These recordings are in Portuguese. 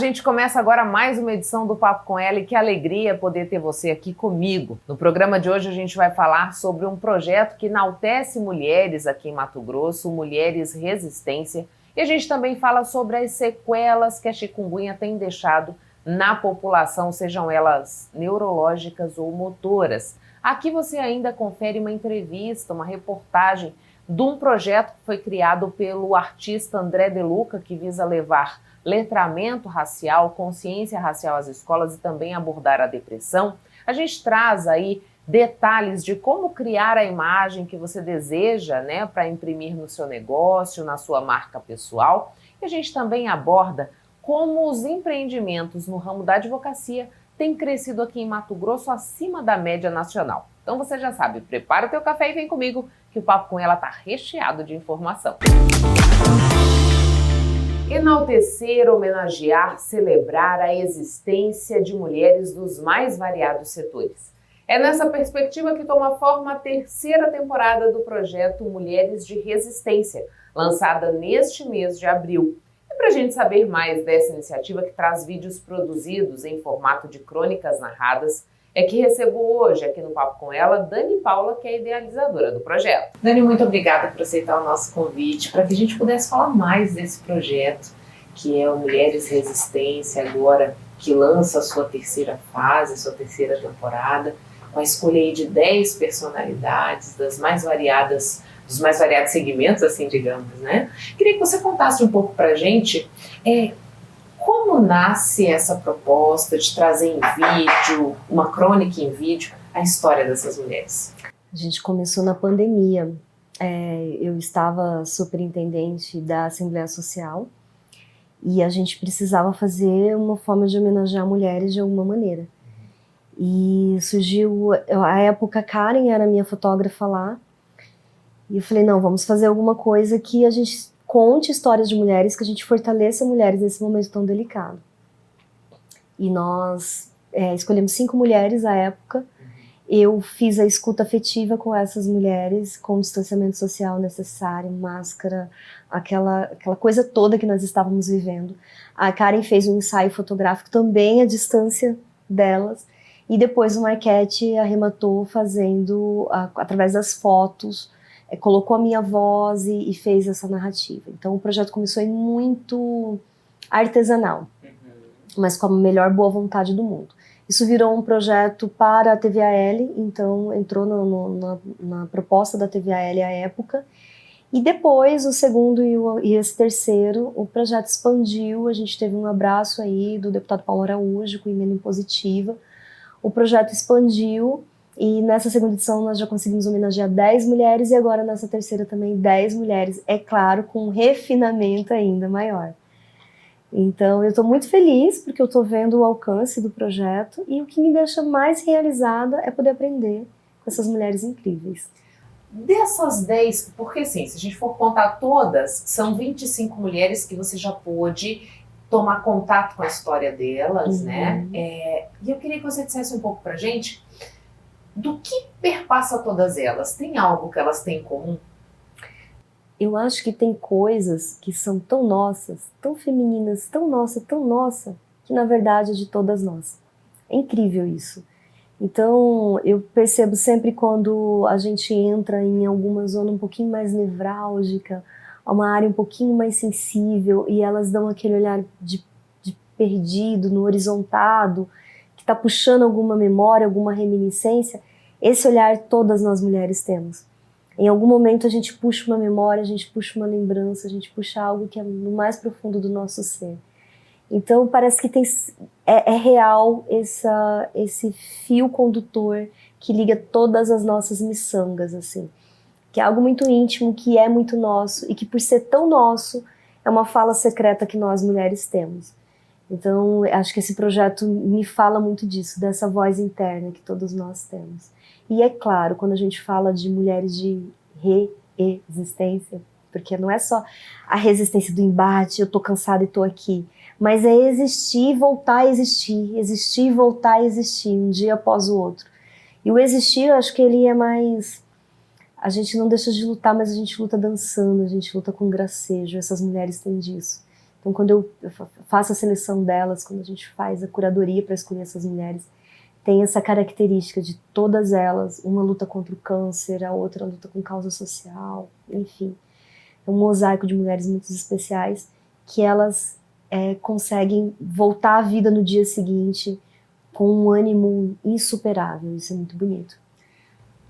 gente começa agora mais uma edição do Papo com Ela e que alegria poder ter você aqui comigo. No programa de hoje a gente vai falar sobre um projeto que enaltece mulheres aqui em Mato Grosso, Mulheres Resistência, e a gente também fala sobre as sequelas que a chikungunya tem deixado na população, sejam elas neurológicas ou motoras. Aqui você ainda confere uma entrevista, uma reportagem de um projeto que foi criado pelo artista André De Luca, que visa levar letramento racial, consciência racial às escolas e também abordar a depressão. A gente traz aí detalhes de como criar a imagem que você deseja, né, para imprimir no seu negócio, na sua marca pessoal. E a gente também aborda como os empreendimentos no ramo da advocacia têm crescido aqui em Mato Grosso acima da média nacional. Então você já sabe, prepara o teu café e vem comigo, que o Papo com Ela está recheado de informação. Enaltecer, homenagear, celebrar a existência de mulheres dos mais variados setores. É nessa perspectiva que toma forma a terceira temporada do projeto Mulheres de Resistência, lançada neste mês de abril. E para a gente saber mais dessa iniciativa que traz vídeos produzidos em formato de crônicas narradas, é que recebo hoje aqui no Papo com Ela Dani Paula, que é a idealizadora do projeto. Dani, muito obrigada por aceitar o nosso convite para que a gente pudesse falar mais desse projeto, que é o Mulheres Resistência, agora que lança a sua terceira fase, a sua terceira temporada, com a escolha aí de 10 personalidades dos mais variados segmentos, assim, digamos, né? Queria que você contasse um pouco para a gente como nasce essa proposta de trazer em vídeo, uma crônica em vídeo, a história dessas mulheres? A gente começou na pandemia. Eu estava superintendente da Assembleia Social e a gente precisava fazer uma forma de homenagear mulheres de alguma maneira. E surgiu, à época, a Karen era minha fotógrafa lá, e eu falei, não, vamos fazer alguma coisa que a gente conte histórias de mulheres, que a gente fortaleça mulheres nesse momento tão delicado. E nós escolhemos 5 mulheres à época. Eu fiz a escuta afetiva com essas mulheres, com o distanciamento social necessário, máscara, aquela coisa toda que nós estávamos vivendo. A Karen fez um ensaio fotográfico também à distância delas, e depois o Marquete arrematou fazendo, através das fotos, colocou a minha voz e fez essa narrativa. Então o projeto começou aí muito artesanal, mas com a melhor boa vontade do mundo. Isso virou um projeto para a TVAL, então entrou na proposta da TVAL à época. E depois, o segundo e esse terceiro, o projeto expandiu, a gente teve um abraço aí do deputado Paulo Araújo, com emenda impositiva. O projeto expandiu e nessa segunda edição nós já conseguimos homenagear 10 mulheres e agora nessa terceira também 10 mulheres, é claro, com um refinamento ainda maior. Então eu estou muito feliz porque eu estou vendo o alcance do projeto e o que me deixa mais realizada é poder aprender com essas mulheres incríveis. Dessas 10, porque assim, se a gente for contar todas, são 25 mulheres que você já pôde tomar contato com a história delas, né? E eu queria que você dissesse um pouco pra gente do que perpassa todas elas. Tem algo que elas têm em comum? Eu acho que tem coisas que são tão nossas, tão femininas, tão nossa, que na verdade é de todas nós. É incrível isso. Então eu percebo sempre quando a gente entra em alguma zona um pouquinho mais nevrálgica, uma área um pouquinho mais sensível, e elas dão aquele olhar de perdido, no horizontado, que está puxando alguma memória, alguma reminiscência. Esse olhar todas nós mulheres temos. Em algum momento a gente puxa uma memória, a gente puxa uma lembrança, a gente puxa algo que é no mais profundo do nosso ser. Então parece que é real esse fio condutor que liga todas as nossas miçangas, assim. Que é algo muito íntimo, que é muito nosso, e que por ser tão nosso, é uma fala secreta que nós mulheres temos. Então, acho que esse projeto me fala muito disso, dessa voz interna que todos nós temos. E é claro, quando a gente fala de mulheres de resistência, porque não é só a resistência do embate, eu tô cansada e tô aqui, mas é existir e voltar a existir, existir e voltar a existir, um dia após o outro. E o existir, eu acho que ele é mais... A gente não deixa de lutar, mas a gente luta dançando, a gente luta com gracejo, essas mulheres têm disso. Então, quando eu faço a seleção delas, quando a gente faz a curadoria para escolher essas mulheres, tem essa característica de todas elas, uma luta contra o câncer, a outra luta com causa social, enfim. É um mosaico de mulheres muito especiais que elas conseguem voltar à vida no dia seguinte com um ânimo insuperável. Isso é muito bonito.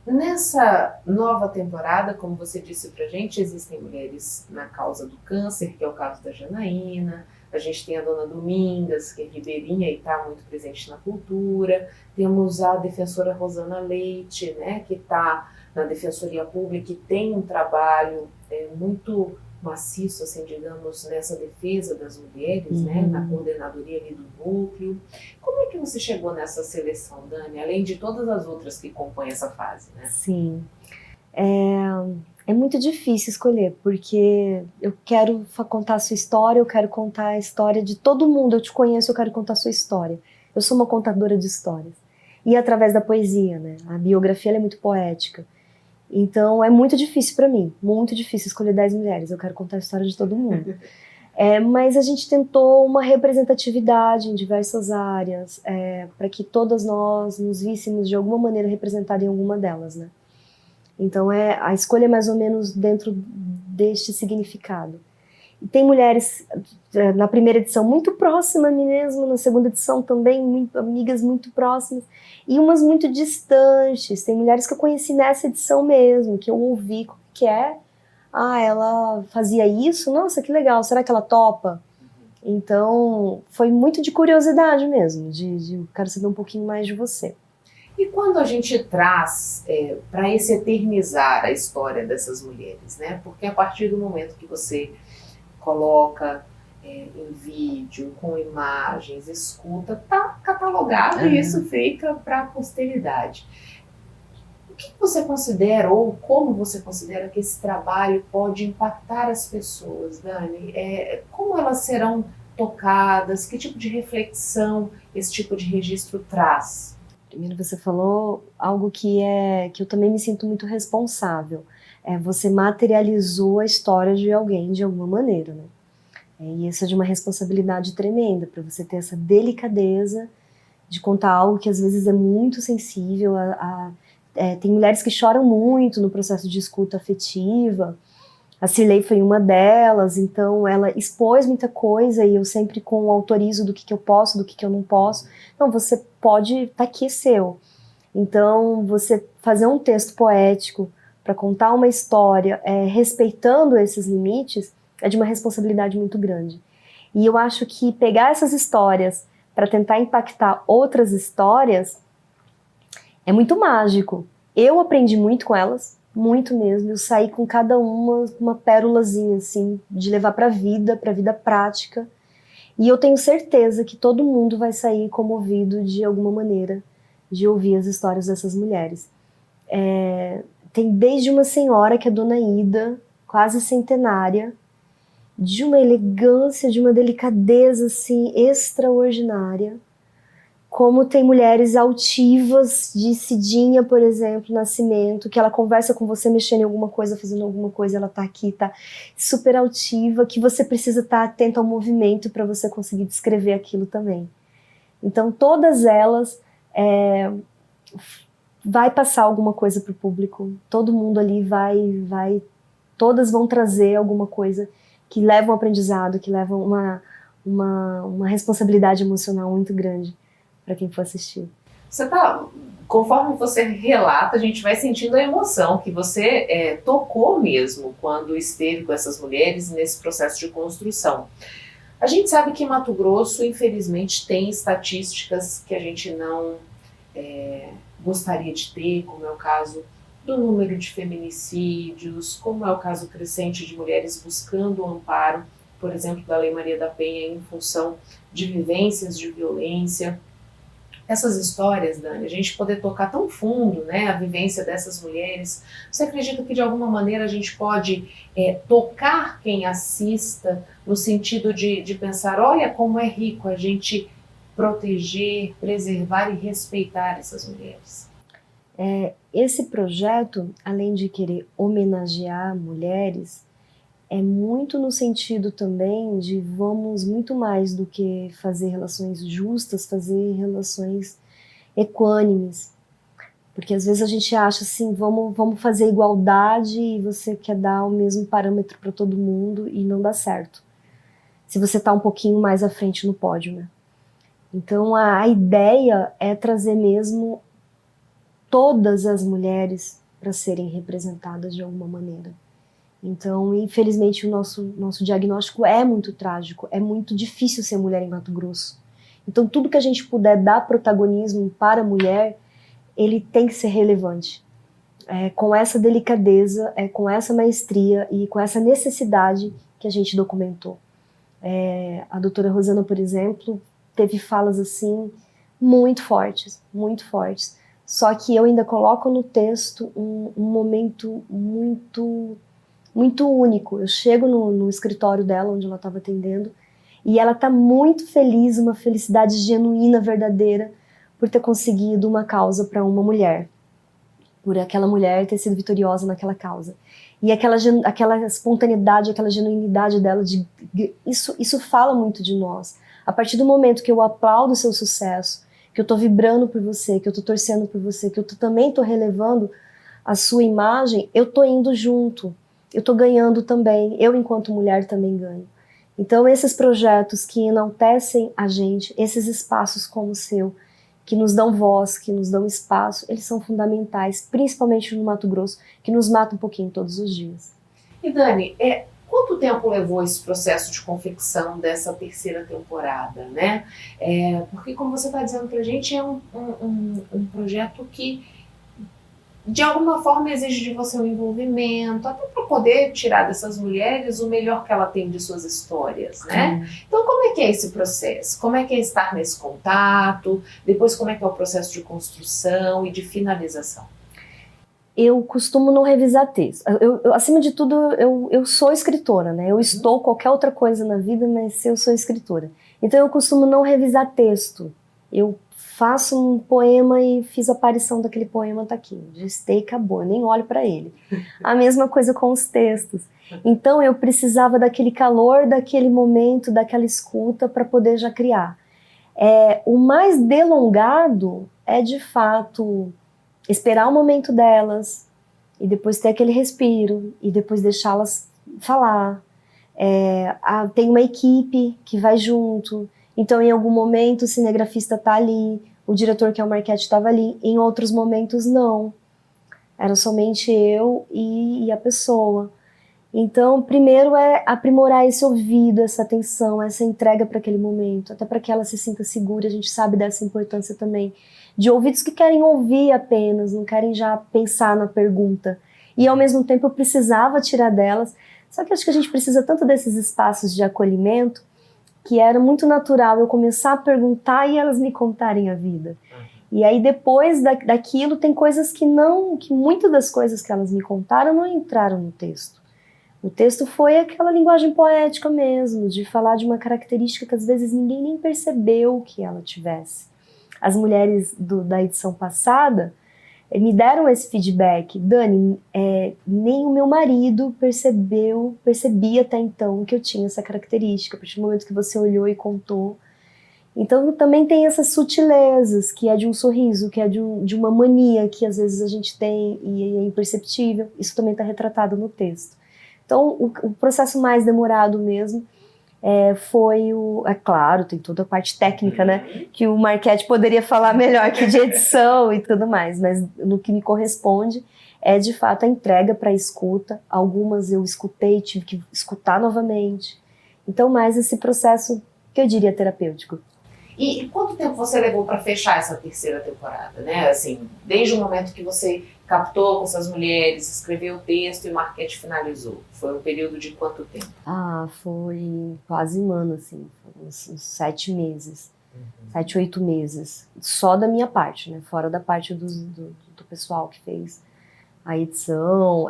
Nessa nova temporada, como você disse pra gente, existem mulheres na causa do câncer, que é o caso da Janaína, a gente tem a Dona Domingas, que é ribeirinha e está muito presente na cultura, temos a defensora Rosana Leite, né, que está na Defensoria Pública e tem um trabalho muito maciço, assim, digamos, nessa defesa das mulheres, né, na coordenadoria ali do núcleo. Como é que você chegou nessa seleção, Dani, além de todas as outras que compõem essa fase, né? Sim, é muito difícil escolher, porque eu quero contar a sua história, eu quero contar a história de todo mundo, eu te conheço, eu quero contar a sua história. Eu sou uma contadora de histórias. E através da poesia, né? A biografia ela é muito poética. Então é muito difícil para mim, muito difícil escolher 10 mulheres, eu quero contar a história de todo mundo. Mas a gente tentou uma representatividade em diversas áreas, para que todas nós nos víssemos de alguma maneira representadas em alguma delas, né? Então a escolha é mais ou menos dentro deste significado. E tem mulheres na primeira edição muito próximas a mim mesmo, na segunda edição também amigas muito próximas, e umas muito distantes. Tem mulheres que eu conheci nessa edição mesmo, que eu ouvi que ela fazia isso, nossa, que legal, será que ela topa? Então foi muito de curiosidade mesmo, de quero saber um pouquinho mais de você. E quando a gente traz para esse eternizar a história dessas mulheres, né? Porque a partir do momento que você coloca em vídeo, com imagens, escuta, tá catalogado e isso fica para a posteridade. O que você considera, ou como você considera que esse trabalho pode impactar as pessoas, Dani? Como elas serão tocadas? Que tipo de reflexão esse tipo de registro traz? Primeiro você falou algo que eu também me sinto muito responsável. Você materializou a história de alguém de alguma maneira, né? E isso é de uma responsabilidade tremenda, para você ter essa delicadeza de contar algo que às vezes é muito sensível. Tem mulheres que choram muito no processo de escuta afetiva. A Cirlei foi uma delas, então ela expôs muita coisa e eu sempre com o autorizo do que eu posso, do que eu não posso. Então você pode, tá aqui, é seu. Então você fazer um texto poético para contar uma história respeitando esses limites é de uma responsabilidade muito grande. E eu acho que pegar essas histórias para tentar impactar outras histórias é muito mágico. Eu aprendi muito com elas, muito mesmo. Eu saí com cada uma pérolazinha, assim, de levar para a vida prática. E eu tenho certeza que todo mundo vai sair comovido de alguma maneira de ouvir as histórias dessas mulheres. Tem desde uma senhora que é Dona Ida, quase centenária, de uma elegância, de uma delicadeza assim extraordinária, como tem mulheres altivas de Cidinha, por exemplo, Nascimento, que ela conversa com você mexendo em alguma coisa, fazendo alguma coisa, ela tá aqui, tá super altiva, que você precisa estar atento ao movimento para você conseguir descrever aquilo também. Então todas elas vai passar alguma coisa para o público, todo mundo ali vai, todas vão trazer alguma coisa que leva um aprendizado, que leva uma responsabilidade emocional muito grande para quem for assistir. Conforme você relata, a gente vai sentindo a emoção que você tocou mesmo quando esteve com essas mulheres nesse processo de construção. A gente sabe que Mato Grosso, infelizmente, tem estatísticas que a gente não gostaria de ter, como é o caso do número de feminicídios, como é o caso crescente de mulheres buscando o amparo, por exemplo, da Lei Maria da Penha, em função de vivências de violência. Essas histórias, Dani, a gente poder tocar tão fundo, né, a vivência dessas mulheres, você acredita que de alguma maneira a gente pode tocar quem assista, no sentido de pensar, olha como é rico a gente proteger, preservar e respeitar essas mulheres? Esse projeto, além de querer homenagear mulheres, é muito no sentido também de vamos muito mais do que fazer relações justas, fazer relações equânimes. Porque às vezes a gente acha assim, vamos fazer igualdade e você quer dar o mesmo parâmetro para todo mundo e não dá certo. Se você está um pouquinho mais à frente no pódio, né? Então a ideia é trazer mesmo todas as mulheres para serem representadas de alguma maneira. Então, infelizmente, o nosso diagnóstico é muito trágico, é muito difícil ser mulher em Mato Grosso. Então, tudo que a gente puder dar protagonismo para a mulher, ele tem que ser relevante. Com essa delicadeza, com essa maestria e com essa necessidade que a gente documentou. A doutora Rosana, por exemplo, teve falas assim muito fortes, muito fortes. Só que eu ainda coloco no texto um momento muito único. Eu chego no escritório dela, onde ela estava atendendo, e ela está muito feliz, uma felicidade genuína, verdadeira, por ter conseguido uma causa para uma mulher, por aquela mulher ter sido vitoriosa naquela causa. E aquela espontaneidade, aquela genuinidade dela, isso fala muito de nós. A partir do momento que eu aplaudo o seu sucesso, que eu estou vibrando por você, que eu estou torcendo por você, que eu também estou relevando a sua imagem, eu estou indo junto. Eu estou ganhando também, eu enquanto mulher também ganho. Então esses projetos que enaltecem a gente, esses espaços como o seu, que nos dão voz, que nos dão espaço, eles são fundamentais, principalmente no Mato Grosso, que nos mata um pouquinho todos os dias. E Dani, quanto tempo levou esse processo de confecção dessa terceira temporada, né? Porque como você está dizendo pra gente, é um projeto que de alguma forma exige de você um envolvimento, até para poder tirar dessas mulheres o melhor que ela tem de suas histórias, né? Então, como é que é esse processo? Como é que é estar nesse contato? Depois, como é que é o processo de construção e de finalização? Eu costumo não revisar texto. Acima de tudo, eu sou escritora, né? Eu estou qualquer outra coisa na vida, mas eu sou escritora. Então, eu costumo não revisar texto. Eu faço um poema e fiz a aparição daquele poema, tá aqui. Gestei, acabou, eu nem olho para ele. A mesma coisa com os textos. Então eu precisava daquele calor, daquele momento, daquela escuta para poder já criar. O mais delongado é de fato esperar o momento delas e depois ter aquele respiro e depois deixá-las falar. Tem uma equipe que vai junto. Então, em algum momento, o cinegrafista está ali, o diretor, que é o Marquete, estava ali. Em outros momentos, não. Era somente eu e a pessoa. Então, primeiro é aprimorar esse ouvido, essa atenção, essa entrega para aquele momento, até para que ela se sinta segura. A gente sabe dessa importância também, de ouvidos que querem ouvir apenas, não querem já pensar na pergunta. E, ao mesmo tempo, eu precisava tirar delas. Só que acho que a gente precisa tanto desses espaços de acolhimento, que era muito natural eu começar a perguntar e elas me contarem a vida. E aí depois daquilo tem coisas que muitas das coisas que elas me contaram não entraram no texto. O texto foi aquela linguagem poética mesmo, de falar de uma característica que às vezes ninguém nem percebeu que ela tivesse. As mulheres da edição passada me deram esse feedback. Dani, nem o meu marido percebia até então que eu tinha essa característica, a partir do momento que você olhou e contou. Então também tem essas sutilezas, que é de um sorriso, que é de uma mania que às vezes a gente tem e é imperceptível. Isso também está retratado no texto. Então o processo mais demorado mesmo foi claro, tem toda a parte técnica, né, que o Marquete poderia falar melhor, que de edição e tudo mais, mas no que me corresponde é de fato a entrega para escuta. Algumas eu escutei, tive que escutar novamente. Então mais esse processo que eu diria terapêutico. E quanto tempo você levou para fechar essa terceira temporada, né? Assim, desde o momento que você captou com essas mulheres, escreveu o texto e o Marquete finalizou. Foi um período de quanto tempo? Foi quase um ano, assim, uns 7 meses. 7, 8 meses. Só da minha parte, né? Fora da parte do pessoal que fez a edição.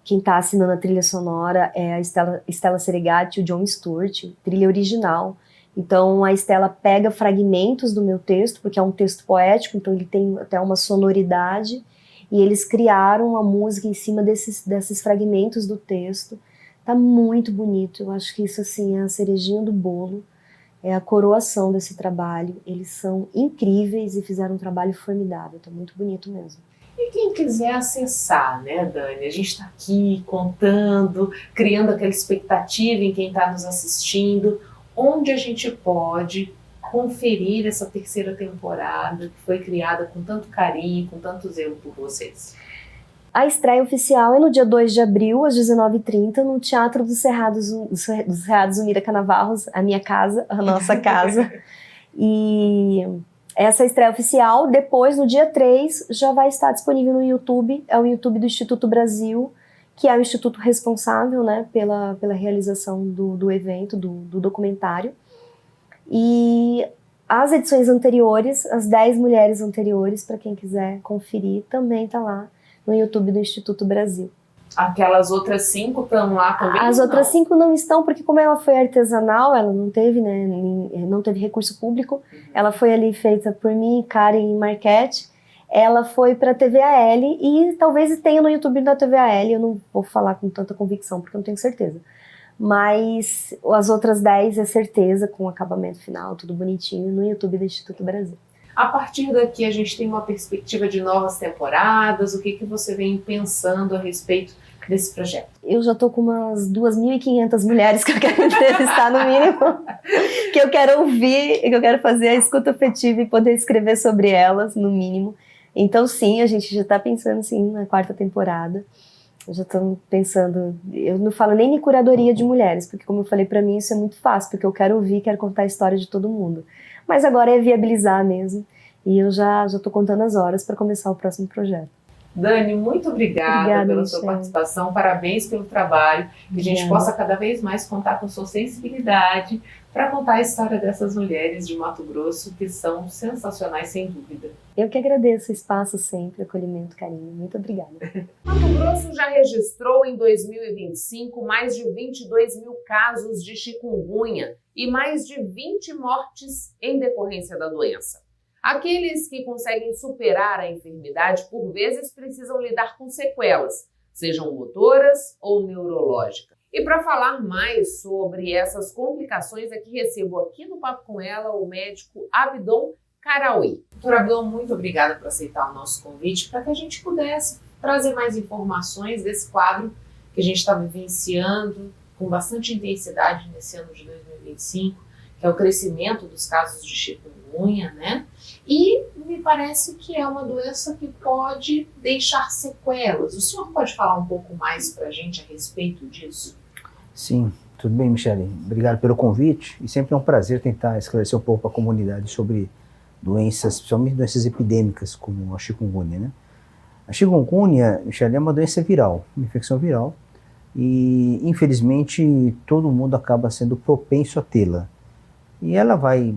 Quem está assinando a trilha sonora é a Stella Seregati e o John Stewart, trilha original. Então a Stella pega fragmentos do meu texto, porque é um texto poético, então ele tem até uma sonoridade, e eles criaram a música em cima desses fragmentos do texto. Tá muito bonito. Eu acho que isso assim é a cerejinha do bolo, é a coroação desse trabalho. Eles são incríveis e fizeram um trabalho formidável. Tá muito bonito mesmo. E quem quiser acessar, né, Dani? A gente está aqui contando, criando aquela expectativa em quem está nos assistindo, onde a gente pode conferir essa terceira temporada que foi criada com tanto carinho, com tanto zelo por vocês. A estreia oficial é no dia 2 de abril, às 19h30, no Teatro dos Cerrados Umira Canavarros, a minha casa, a nossa casa. E essa estreia oficial, depois, no dia 3, já vai estar disponível no YouTube. É o YouTube do Instituto Brasil, que é o instituto responsável, né, pela realização do evento, do documentário. E as edições anteriores, as 10 mulheres anteriores, para quem quiser conferir, também está lá no YouTube do Instituto Brasil. Aquelas outras 5 estão lá também? As outras 5 não estão, porque como ela foi artesanal, ela não teve, né, não teve recurso público, ela foi ali feita por mim, Karen e Marquette, ela foi para a TVAL e talvez tenha no YouTube da TVAL, eu não vou falar com tanta convicção, porque eu não tenho certeza. Mas as outras 10 é certeza, com o acabamento final, tudo bonitinho, no YouTube do Instituto Brasil. A partir daqui a gente tem uma perspectiva de novas temporadas, o que você vem pensando a respeito desse projeto? Eu já estou com umas 2.500 mulheres que eu quero entrevistar no mínimo, que eu quero ouvir, que eu quero fazer a escuta afetiva e poder escrever sobre elas, no mínimo. Então sim, a gente já está pensando sim na 4ª temporada. Eu já estou pensando, eu não falo nem em curadoria de mulheres, porque como eu falei, para mim isso é muito fácil, porque eu quero ouvir, quero contar a história de todo mundo. Mas agora é viabilizar mesmo, e eu já estou contando as horas para começar o próximo projeto. Dani, muito obrigada pela sua participação, parabéns pelo trabalho, que a gente possa cada vez mais contar com sua sensibilidade para contar a história dessas mulheres de Mato Grosso, que são sensacionais, sem dúvida. Eu que agradeço o espaço sempre, acolhimento, carinho. Muito obrigada. Mato Grosso já registrou em 2025 mais de 22 mil casos de chikungunya e mais de 20 mortes em decorrência da doença. Aqueles que conseguem superar a enfermidade, por vezes, precisam lidar com sequelas, sejam motoras ou neurológicas. E para falar mais sobre essas complicações, aqui recebo aqui no Papo com Ela o médico Abdon Karawi. Doutor Abdon, muito obrigada por aceitar o nosso convite para que a gente pudesse trazer mais informações desse quadro que a gente está vivenciando com bastante intensidade nesse ano de 2025, que é o crescimento dos casos de chikungunya, né? E me parece que é uma doença que pode deixar sequelas. O senhor pode falar um pouco mais para a gente a respeito disso? Sim, tudo bem, Michele. Obrigado pelo convite e sempre é um prazer tentar esclarecer um pouco para a comunidade sobre doenças, principalmente doenças epidêmicas como a chikungunya, né? A chikungunya, Michele, é uma doença viral, uma infecção viral e infelizmente todo mundo acaba sendo propenso a tê-la. E ela vai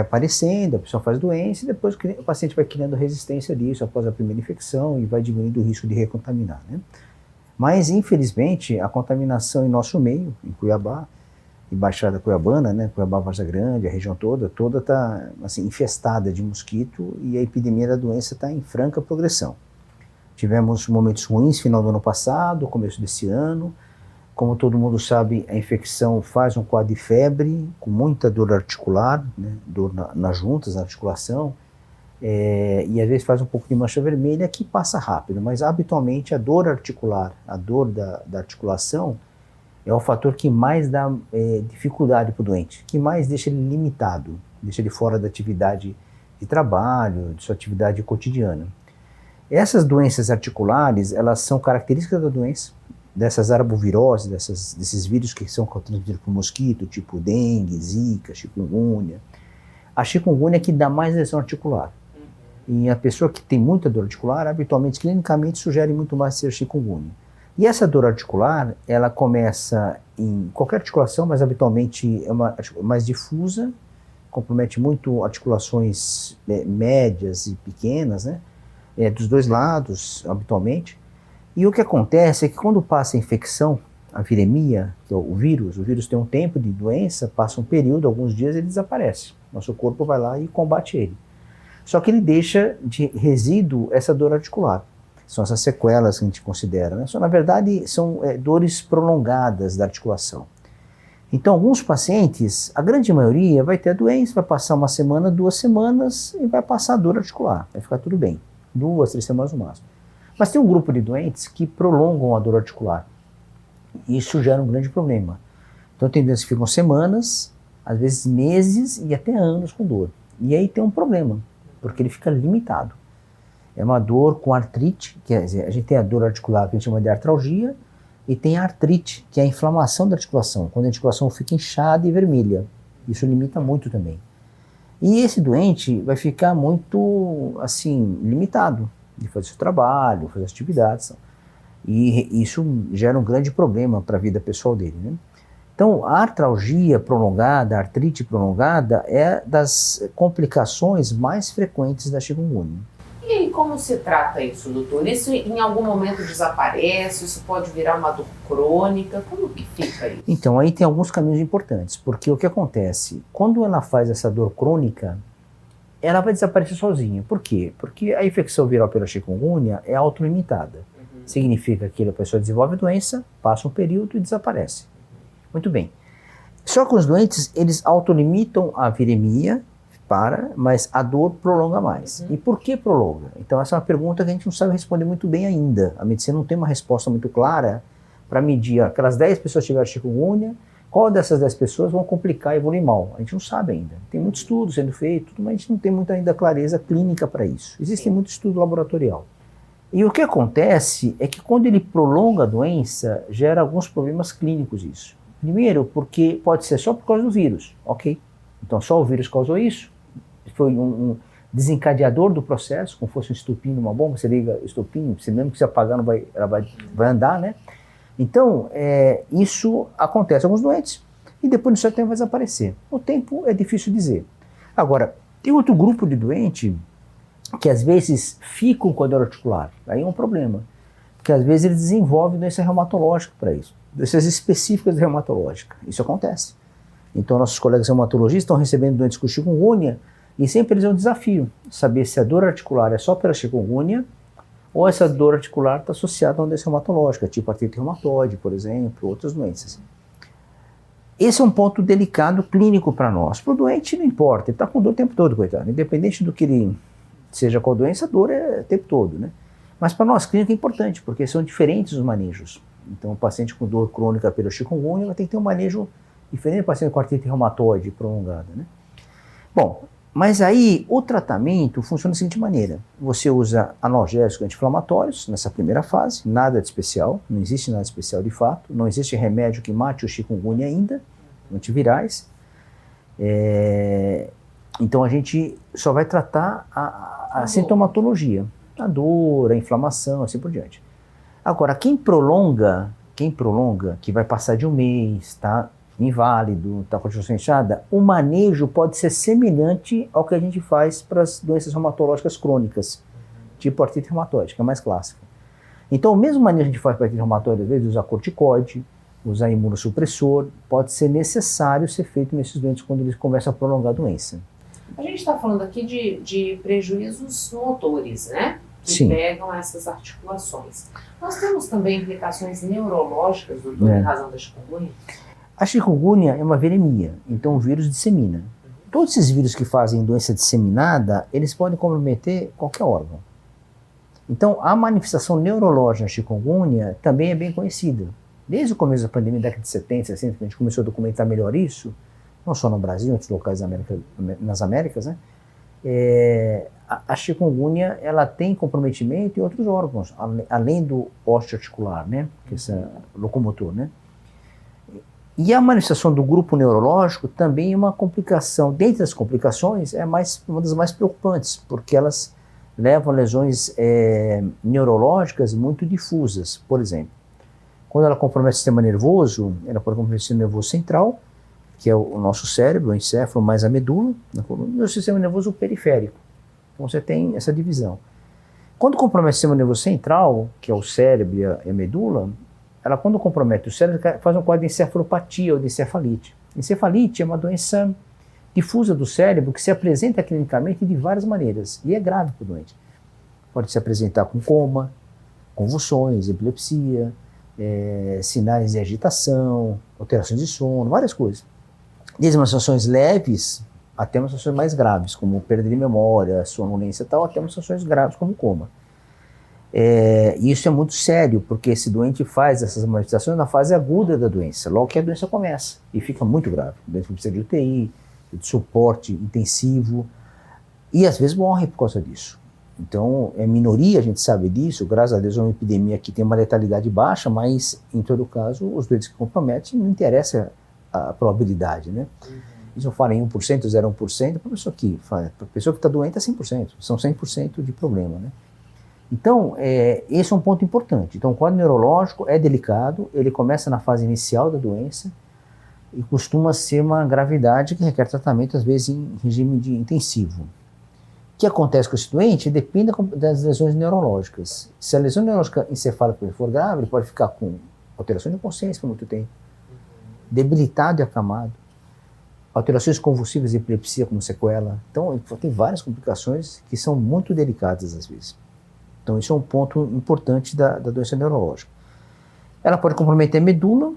aparecendo, a pessoa faz doença e depois o paciente vai criando resistência disso após a primeira infecção e vai diminuindo o risco de recontaminar, né? Mas, infelizmente, a contaminação em nosso meio, em Cuiabá, e Baixada Cuiabana, né, Cuiabá, Varza Grande, a região toda está assim, infestada de mosquito e a epidemia da doença está em franca progressão. Tivemos momentos ruins final do ano passado, começo desse ano. Como todo mundo sabe, a infecção faz um quadro de febre, com muita dor articular, né, dor nas juntas, na articulação, e às vezes faz um pouco de mancha vermelha que passa rápido, mas habitualmente a dor articular, a dor da articulação, é o fator que mais dá dificuldade para o doente, que mais deixa ele limitado, deixa ele fora da atividade de trabalho, de sua atividade cotidiana. Essas doenças articulares, elas são características da doença, dessas arboviroses, desses vírus que são transmitidos por mosquito, tipo dengue, zika, chikungunya. A chikungunya é que dá mais lesão articular. E a pessoa que tem muita dor articular, habitualmente, clinicamente, sugere muito mais ser chikungunya. E essa dor articular, ela começa em qualquer articulação, mas habitualmente é mais difusa, compromete muito articulações médias e pequenas, né? Dos dois lados, habitualmente. E o que acontece é que quando passa a infecção, a viremia, que é o vírus tem um tempo de doença, passa um período, alguns dias, ele desaparece. Nosso corpo vai lá e combate ele. Só que ele deixa de resíduo essa dor articular. São essas sequelas que a gente considera, né? Na verdade, são dores prolongadas da articulação. Então, alguns pacientes, a grande maioria, vai ter a doença, vai passar uma semana, 2 semanas e vai passar a dor articular, vai ficar tudo bem. 2, 3 semanas no máximo. Mas tem um grupo de doentes que prolongam a dor articular. E isso gera um grande problema. Então, tem doentes que ficam semanas, às vezes meses e até anos com dor. E aí tem um problema, porque ele fica limitado. É uma dor com artrite, quer dizer, a gente tem a dor articular que a gente chama de artralgia, e tem a artrite, que é a inflamação da articulação, quando a articulação fica inchada e vermelha. Isso limita muito também. E esse doente vai ficar muito, assim, limitado de fazer seu trabalho, fazer as atividades. E isso gera um grande problema para a vida pessoal dele, né? Então, a artralgia prolongada, a artrite prolongada, é das complicações mais frequentes da chikungunya. E aí, como se trata isso, doutor? Isso em algum momento desaparece? Isso pode virar uma dor crônica? Como que fica isso? Então, aí tem alguns caminhos importantes, porque o que acontece? Quando ela faz essa dor crônica, ela vai desaparecer sozinha. Por quê? Porque a infecção viral pela chikungunya é autolimitada. Significa que a pessoa desenvolve a doença, passa um período e desaparece. Muito bem. Só que os doentes, eles autolimitam a viremia, mas a dor prolonga mais. E por que prolonga? Então essa é uma pergunta que a gente não sabe responder muito bem ainda. A medicina não tem uma resposta muito clara para medir aquelas 10 pessoas que tiveram chikungunya, qual dessas 10 pessoas vão complicar e evoluir mal. A gente não sabe ainda. Tem muito estudo sendo feito, mas a gente não tem muita ainda clareza clínica para isso. Existe muito estudo laboratorial. E o que acontece é que quando ele prolonga a doença, gera alguns problemas clínicos isso. Primeiro, porque pode ser só por causa do vírus, ok? Então só o vírus causou isso, foi um desencadeador do processo, como fosse um estupim numa bomba, você liga o estupim, você mesmo que se apagar, ela vai andar, né? Então, isso acontece em alguns doentes e depois no certo tempo vai desaparecer. O tempo é difícil dizer. Agora, tem outro grupo de doente que às vezes ficam com a dor articular, aí é um problema, porque às vezes eles desenvolvem doença reumatológica para isso, doenças específicas reumatológicas, isso acontece. Então nossos colegas reumatologistas estão recebendo doentes com chikungunya e sempre eles é um desafio, saber se a dor articular é só pela chikungunya ou essa dor articular está associada a uma doença reumatológica, tipo artrite reumatoide, por exemplo, outras doenças. Esse é um ponto delicado clínico para nós. Para o doente não importa, ele está com dor o tempo todo, coitado, independente do que ele seja qual doença, a dor é o tempo todo, né? Mas para nós, clínica é importante, porque são diferentes os manejos. Então, o paciente com dor crônica pelo chikungunya vai ter que ter um manejo diferente do paciente com artrite reumatoide prolongada, né? Bom, mas aí o tratamento funciona da seguinte maneira. Você usa analgésicos anti-inflamatórios nessa primeira fase, nada de especial, não existe nada especial de fato, não existe remédio que mate o chikungunya ainda, antivirais. Então a gente só vai tratar a sintomatologia, a dor, a inflamação, assim por diante. Agora, quem prolonga, que vai passar de um mês, está inválido, está com a articulação inchada, o manejo pode ser semelhante ao que a gente faz para as doenças reumatológicas crônicas, tipo artrite reumatoide, que é a mais clássica. Então, o mesmo manejo que a gente faz para artrite reumatoide, às vezes usar corticoide, usar imunossupressor, pode ser necessário ser feito nesses doentes quando eles começam a prolongar a doença. A gente está falando aqui de prejuízos motores, né? Que Sim. pegam essas articulações. Nós temos também implicações neurológicas, doutor, em razão da chikungunya? A chikungunya é uma viremia, então o vírus dissemina. Todos esses vírus que fazem doença disseminada, eles podem comprometer qualquer órgão. Então, a manifestação neurológica da chikungunya também é bem conhecida. Desde o começo da pandemia, década de 70, 60, que a gente começou a documentar melhor isso, não só no Brasil, em outros locais nas Américas, né? A chikungunya, ela tem comprometimento em outros órgãos, além do osteoarticular, né? Que é esse locomotor, né? E a manifestação do grupo neurológico também é uma complicação. Dentre as complicações, é uma das mais preocupantes, porque elas levam a lesões neurológicas muito difusas. Por exemplo, quando ela compromete o sistema nervoso, ela pode comprometer o sistema nervoso central, que é o nosso cérebro, o encéfalo mais a medula, e o sistema nervoso periférico. Então você tem essa divisão. Quando compromete o sistema nervoso central, que é o cérebro e a medula, ela quando compromete o cérebro faz um quadro de encefalopatia ou de encefalite. Encefalite é uma doença difusa do cérebro que se apresenta clinicamente de várias maneiras e é grave para o doente. Pode se apresentar com coma, convulsões, epilepsia, sinais de agitação, alterações de sono, várias coisas. Desde manifestações leves até manifestações mais graves, como perda de memória, sonolência e tal, até manifestações graves, como coma. E isso é muito sério, porque esse doente faz essas manifestações na fase aguda da doença, logo que a doença começa, e fica muito grave. O doente precisa de UTI, de suporte intensivo, e às vezes morre por causa disso. Então, é minoria, a gente sabe disso, graças a Deus é uma epidemia que tem uma letalidade baixa, mas, em todo caso, os doentes que comprometem, não interessa a probabilidade, né? Eles não falam em 1%, 0,1%, para a pessoa que está doente é 100%, são 100% de problema, né? Então, esse é um ponto importante. Então, o quadro neurológico é delicado, ele começa na fase inicial da doença e costuma ser uma gravidade que requer tratamento, às vezes, em regime de intensivo. O que acontece com esse doente depende das lesões neurológicas. Se a lesão neurológica encefálica for grave, ele pode ficar com alteração de consciência por muito tempo, debilitado e acamado, alterações convulsivas e epilepsia como sequela. Então, tem várias complicações que são muito delicadas às vezes. Então, isso é um ponto importante da doença neurológica. Ela pode comprometer a medula.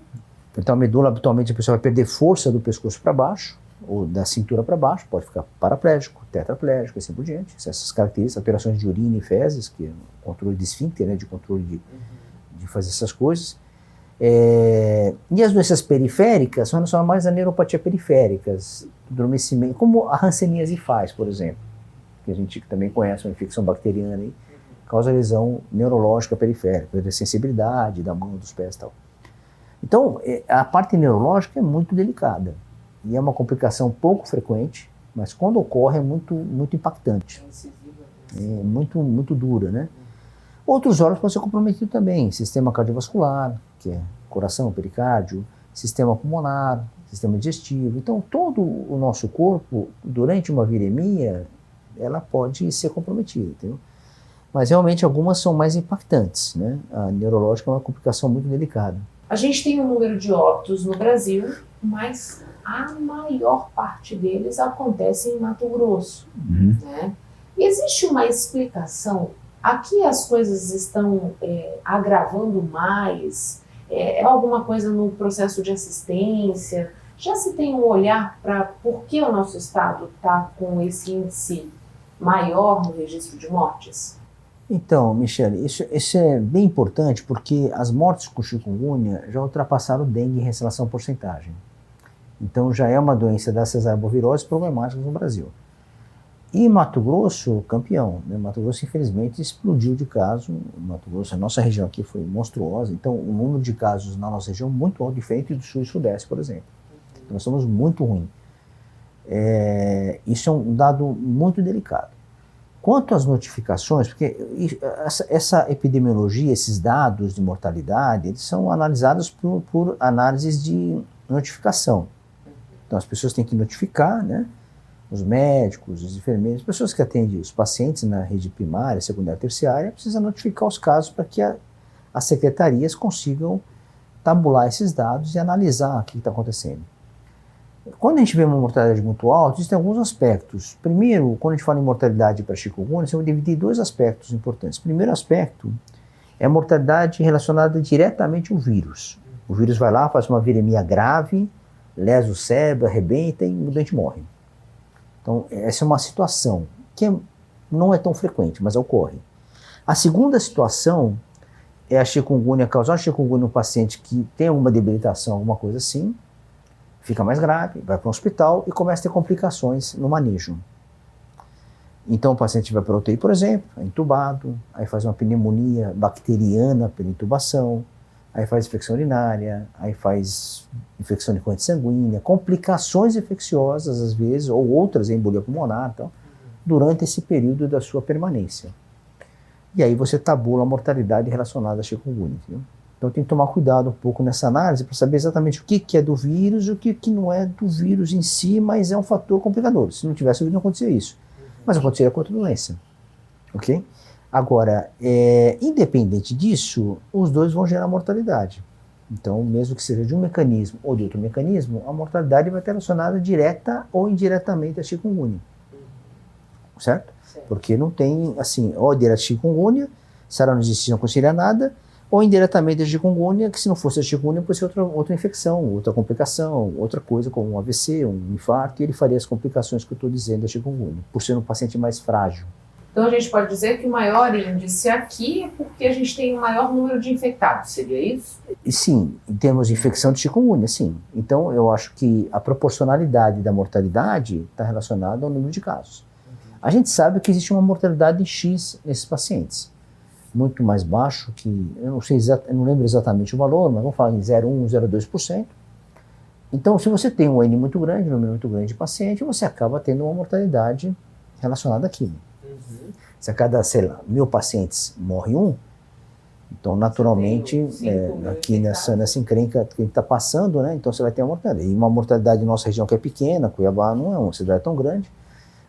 Então, a medula, habitualmente, a pessoa vai perder força do pescoço para baixo, ou da cintura para baixo, pode ficar paraplégico, tetraplégico, e assim por diante. Essas características, alterações de urina e fezes, que é o controle de esfíncter, né, de controle de fazer essas coisas. E as doenças periféricas são relacionadas mais à neuropatia periféricas, adormecimento, como a hanseníase faz, por exemplo, que a gente também conhece, uma infecção bacteriana aí, causa lesão neurológica periférica, perda sensibilidade da mão, dos pés e tal. Então, a parte neurológica é muito delicada e é uma complicação pouco frequente, mas quando ocorre é muito, muito impactante, muito dura, né? Outros órgãos podem ser comprometidos também, sistema cardiovascular, que é coração, pericárdio, sistema pulmonar, sistema digestivo. Então, todo o nosso corpo, durante uma viremia, ela pode ser comprometida, entendeu? Mas realmente algumas são mais impactantes, né? A neurológica é uma complicação muito delicada. A gente tem um número de óbitos no Brasil, mas a maior parte deles acontece em Mato Grosso, né? Existe uma explicação? Aqui as coisas estão agravando mais? É alguma coisa no processo de assistência? Já se tem um olhar para por que o nosso estado está com esse índice maior no registro de mortes? Então, Michele, isso é bem importante porque as mortes com chikungunya já ultrapassaram o dengue em relação à porcentagem. Então já é uma doença dessas arboviroses problemáticas no Brasil. E Mato Grosso, campeão, né? Mato Grosso, infelizmente, explodiu de caso. Mato Grosso, a nossa região aqui foi monstruosa. Então, o número de casos na nossa região é muito alto, diferente do Sul e Sudeste, por exemplo. Então, nós somos muito ruins. Isso é um dado muito delicado. Quanto às notificações, porque essa epidemiologia, esses dados de mortalidade, eles são analisados por análises de notificação. Então, as pessoas têm que notificar, né? Os médicos, os enfermeiros, as pessoas que atendem os pacientes na rede primária, secundária, terciária, precisam notificar os casos para que as secretarias consigam tabular esses dados e analisar o que está acontecendo. Quando a gente vê uma mortalidade muito alta, existem alguns aspectos. Primeiro, quando a gente fala em mortalidade para chikungunya, você vai dividir em dois aspectos importantes. O primeiro aspecto é a mortalidade relacionada diretamente ao vírus. O vírus vai lá, faz uma viremia grave, lesa o cérebro, arrebenta e o doente morre. Então, essa é uma situação que não é tão frequente, mas ocorre. A segunda situação é a chikungunya, causar chikungunya no paciente que tem alguma debilitação, alguma coisa assim, fica mais grave, vai para um hospital e começa a ter complicações no manejo. Então o paciente vai para a UTI, por exemplo, é intubado, aí faz uma pneumonia bacteriana pela intubação, aí faz infecção urinária, aí faz infecção de corrente sanguínea, complicações infecciosas às vezes, ou outras, embolia pulmonar, tal, durante esse período da sua permanência. E aí você tabula a mortalidade relacionada a chikungunya, entendeu? Então tem que tomar cuidado um pouco nessa análise para saber exatamente o que é do vírus e o que não é do vírus em si, mas é um fator complicador. Se não tivesse o vírus, não acontecia isso. Mas aconteceria com outra doença. Ok? Agora, independente disso, os dois vão gerar mortalidade. Então, mesmo que seja de um mecanismo ou de outro mecanismo, a mortalidade vai estar relacionada direta ou indiretamente à chikungunya. Certo? Porque não tem, assim, ó, direto chikungunya. sarampo não existia, não aconselha nada, ou indiretamente a chikungunya, que se não fosse a chikungunya, pode ser outra infecção, outra complicação, outra coisa, como um AVC, um infarto, e ele faria as complicações que eu estou dizendo da chikungunya, por ser um paciente mais frágil. Então a gente pode dizer que o maior índice aqui é porque a gente tem o maior número de infectados, seria isso? E sim, em termos de infecção de chikungunya, sim. Então eu acho que a proporcionalidade da mortalidade está relacionada ao número de casos. A gente sabe que existe uma mortalidade X nesses pacientes, muito mais baixo que, eu não lembro exatamente o valor, mas vamos falar em 0,1, 0,2%. Então se você tem um N muito grande, um número muito grande de pacientes, você acaba tendo uma mortalidade relacionada àquilo. Se a cada, sei lá, 1.000 pacientes morre um, então naturalmente, aqui nessa encrenca que a gente está passando, né, então você vai ter uma mortalidade. E uma mortalidade em nossa região que é pequena, Cuiabá não é uma cidade tão grande,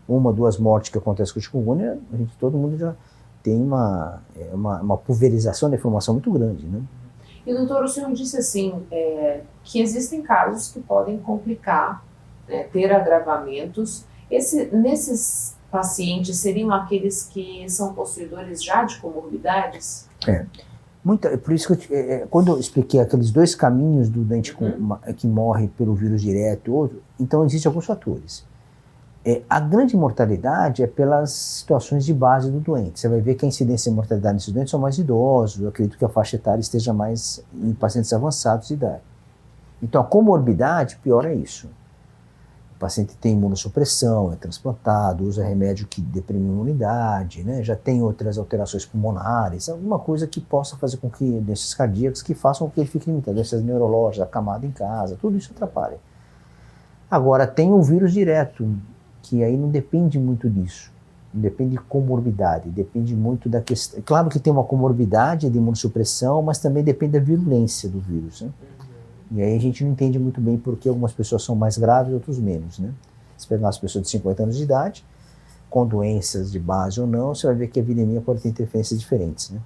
1, 2 mortes que acontecem com o chikungunya, todo mundo já tem uma pulverização da informação muito grande, né? E doutor, o senhor disse assim, que existem casos que podem complicar, né, ter agravamentos. Nesses pacientes seriam aqueles que são possuidores já de comorbidades? Por isso que quando eu expliquei aqueles 2 caminhos do doente que morre pelo vírus direto e outro, então existem alguns fatores. A grande mortalidade é pelas situações de base do doente. Você vai ver que a incidência de mortalidade nesses doentes são mais idosos, eu acredito que a faixa etária esteja mais em pacientes avançados de idade. Então a comorbidade, pior é isso. O paciente tem imunossupressão, é transplantado, usa remédio que deprime a imunidade, né? Já tem outras alterações pulmonares, alguma coisa que possa fazer com que doenças cardíacas que façam com que ele fique limitado, doenças neurológicas, acamado em casa, tudo isso atrapalha. Agora tem o vírus direto, que aí não depende muito disso, não depende de comorbidade, depende muito da questão. Claro que tem uma comorbidade de imunossupressão, mas também depende da virulência do vírus, né? E aí a gente não entende muito bem por que algumas pessoas são mais graves e outros menos, né? Se pegar as pessoas de 50 anos de idade, com doenças de base ou não, você vai ver que a viremia pode ter interferências diferentes, né?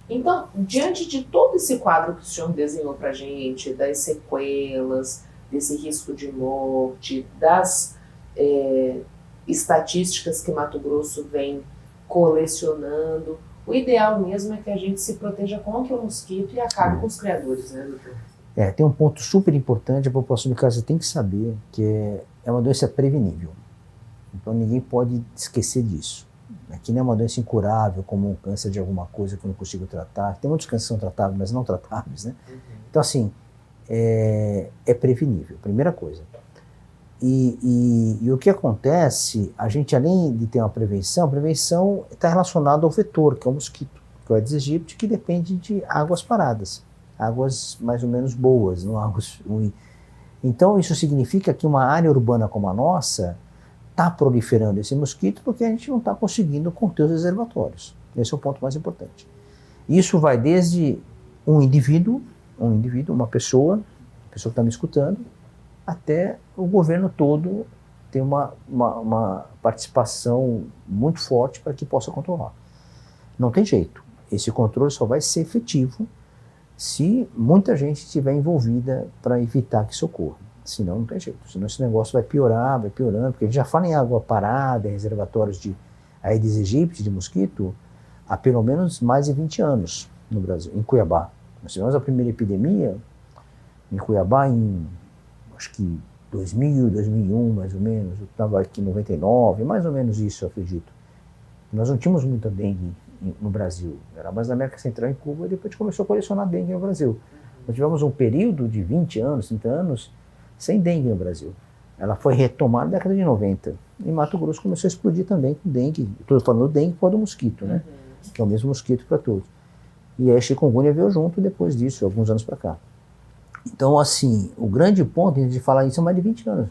Então, diante de todo esse quadro que o senhor desenhou para a gente, das sequelas, desse risco de morte, das estatísticas que Mato Grosso vem colecionando, o ideal mesmo é que a gente se proteja contra o mosquito e acabe com os criadores, né, doutor? Tem um ponto super importante, a população de casa tem que saber, que é uma doença prevenível. Então ninguém pode esquecer disso. Aqui não é uma doença incurável, como um câncer de alguma coisa que eu não consigo tratar. Tem muitos cânceres que são tratáveis, mas não tratáveis, né? Então assim, é prevenível, primeira coisa. E o que acontece, a gente além de ter uma prevenção, a prevenção está relacionada ao vetor, que é o mosquito, que é o Aedes aegypti, que depende de águas paradas. Águas mais ou menos boas, não águas ruins. Então isso significa que uma área urbana como a nossa está proliferando esse mosquito porque a gente não está conseguindo conter os reservatórios. Esse é o ponto mais importante. Isso vai desde um indivíduo, uma pessoa que está me escutando, até o governo todo ter uma participação muito forte para que possa controlar. Não tem jeito. Esse controle só vai ser efetivo se muita gente estiver envolvida para evitar que isso ocorra. Senão não tem jeito. Senão esse negócio vai piorar, vai piorando, porque a gente já fala em água parada, em reservatórios de Aedes aegypti, de mosquito, há pelo menos mais de 20 anos no Brasil, em Cuiabá. Nós tivemos a primeira epidemia em Cuiabá em, acho que 2000, 2001, mais ou menos. Eu estava aqui em 99, mais ou menos isso, eu acredito. Nós não tínhamos muita dengue no Brasil. Era mais na América Central, em Cuba, e depois a gente começou a colecionar dengue no Brasil. Nós tivemos um período de 20 anos, 30 anos, sem dengue no Brasil. Ela foi retomada na década de 90. E Mato Grosso começou a explodir também com dengue. Estou falando dengue por do mosquito, né? Que é o mesmo mosquito para todos. E aí a chikungunya veio junto depois disso, alguns anos para cá. Então, assim, o grande ponto de falar isso é mais de 20 anos.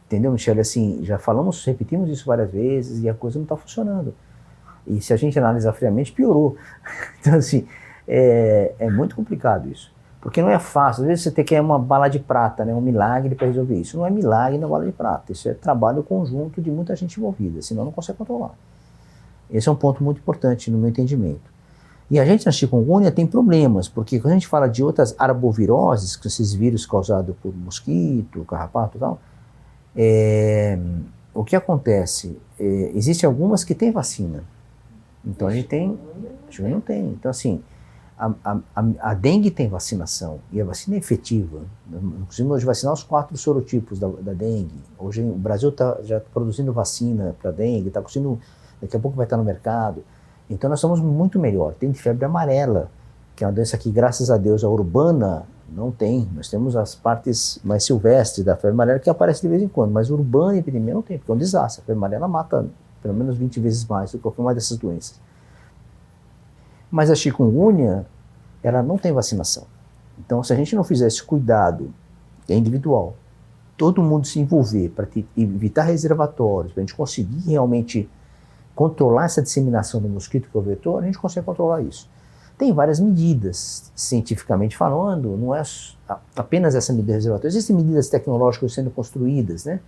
Entendeu, Michele? Assim, já falamos, repetimos isso várias vezes e a coisa não está funcionando. E se a gente analisar friamente, piorou. Então, assim, é muito complicado isso. Porque não é fácil. Às vezes você quer uma bala de prata, né, um milagre para resolver isso. Não é milagre na bala de prata. Isso é trabalho conjunto de muita gente envolvida. Senão não consegue controlar. Esse é um ponto muito importante no meu entendimento. E a gente na chikungunya tem problemas, porque quando a gente fala de outras arboviroses, que são esses vírus causados por mosquito, carrapato e tal, o que acontece? Existem algumas que têm vacina. Então a gente tem, chikungunya não tem. Então assim, a dengue tem vacinação e a vacina é efetiva. Nós conseguimos vacinar os 4 sorotipos da dengue. Hoje o Brasil está já produzindo vacina para dengue, está conseguindo, daqui a pouco vai estar no mercado. Então nós estamos muito melhor. Tem febre amarela, que é uma doença que, graças a Deus, a urbana não tem. Nós temos as partes mais silvestres da febre amarela que aparece de vez em quando, mas urbana e epidemia não tem, porque é um desastre. A febre amarela mata pelo menos 20 vezes mais do que qualquer uma dessas doenças. Mas a chikungunya, ela não tem vacinação. Então, se a gente não fizer esse cuidado, que é individual, todo mundo se envolver para evitar reservatórios, para a gente conseguir realmente controlar essa disseminação do mosquito que é o vetor, a gente consegue controlar isso. Tem várias medidas, cientificamente falando, não é apenas essa medida reservatória. Existem medidas tecnológicas sendo construídas, né?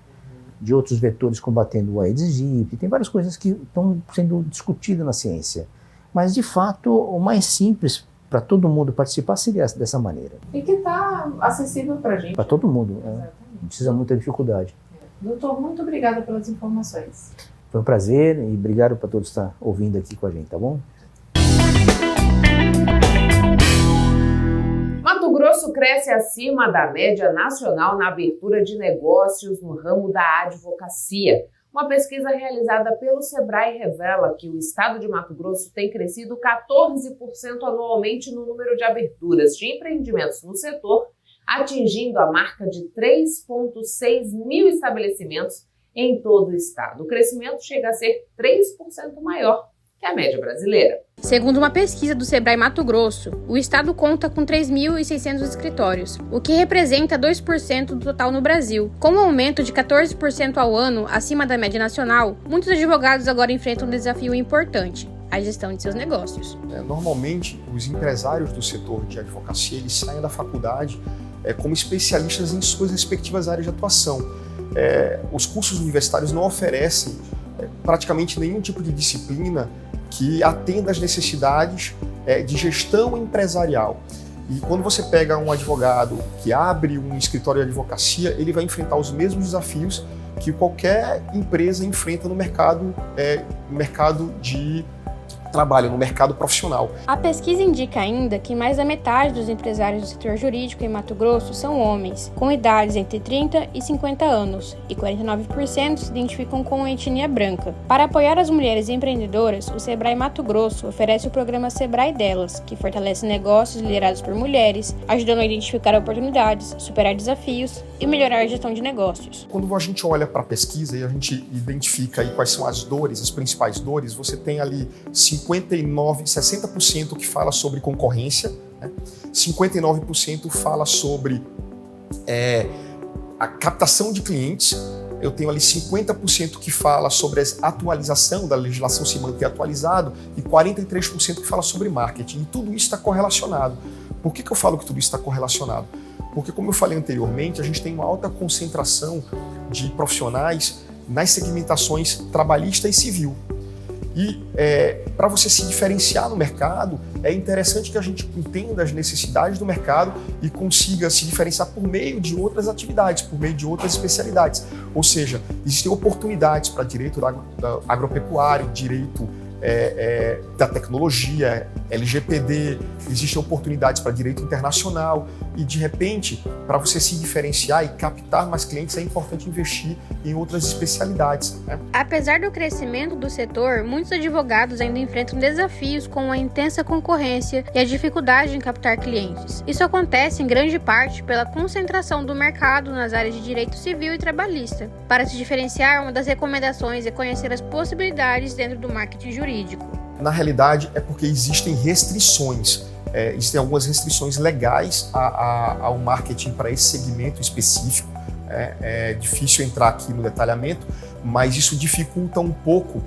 De outros vetores combatendo o Aedes aegypti. Tem várias coisas que estão sendo discutidas na ciência. Mas, de fato, o mais simples para todo mundo participar seria dessa maneira. E que está acessível para a gente. Para todo mundo. Não precisa muita dificuldade. Doutor, muito obrigada pelas informações. Foi um prazer e obrigado para todos estar ouvindo aqui com a gente, tá bom? Mato Grosso cresce acima da média nacional na abertura de negócios no ramo da advocacia. Uma pesquisa realizada pelo Sebrae revela que o estado de Mato Grosso tem crescido 14% anualmente no número de aberturas de empreendimentos no setor, atingindo a marca de 3,6 mil estabelecimentos em todo o estado. O crescimento chega a ser 3% maior que a média brasileira. Segundo uma pesquisa do Sebrae Mato Grosso, o estado conta com 3.600 escritórios, o que representa 2% do total no Brasil. Com um aumento de 14% ao ano acima da média nacional, muitos advogados agora enfrentam um desafio importante: a gestão de seus negócios. Normalmente, os empresários do setor de advocacia eles saem da faculdade como especialistas em suas respectivas áreas de atuação. Os cursos universitários não oferecem praticamente nenhum tipo de disciplina que atenda às necessidades de gestão empresarial. E quando você pega um advogado que abre um escritório de advocacia, ele vai enfrentar os mesmos desafios que qualquer empresa enfrenta no mercado de trabalho, no mercado profissional. A pesquisa indica ainda que mais da metade dos empresários do setor jurídico em Mato Grosso são homens, com idades entre 30 e 50 anos, e 49% se identificam com a etnia branca. Para apoiar as mulheres empreendedoras, o Sebrae Mato Grosso oferece o programa Sebrae Delas, que fortalece negócios liderados por mulheres, ajudando a identificar oportunidades, superar desafios e melhorar a gestão de negócios. Quando a gente olha para a pesquisa e a gente identifica aí quais são as dores, as principais dores, você tem ali 60% que fala sobre concorrência, né? 59% fala sobre a captação de clientes. Eu tenho ali 50% que fala sobre a atualização da legislação, se manter atualizado, e 43% que fala sobre marketing. E tudo isso está correlacionado. Por que eu falo que tudo isso está correlacionado? Porque, como eu falei anteriormente, a gente tem uma alta concentração de profissionais nas segmentações trabalhista e civil. E para você se diferenciar no mercado, é interessante que a gente entenda as necessidades do mercado e consiga se diferenciar por meio de outras atividades, por meio de outras especialidades. Ou seja, existem oportunidades para direito agropecuário, direito da tecnologia, LGPD, existem oportunidades para direito internacional e, de repente, para você se diferenciar e captar mais clientes, é importante investir em outras especialidades, né? Apesar do crescimento do setor, muitos advogados ainda enfrentam desafios com a intensa concorrência e a dificuldade em captar clientes. Isso acontece em grande parte pela concentração do mercado nas áreas de direito civil e trabalhista. Para se diferenciar, uma das recomendações é conhecer as possibilidades dentro do marketing jurídico. Na realidade, é porque existem restrições. Existem algumas restrições legais ao marketing para esse segmento específico. É difícil entrar aqui no detalhamento, mas isso dificulta um pouco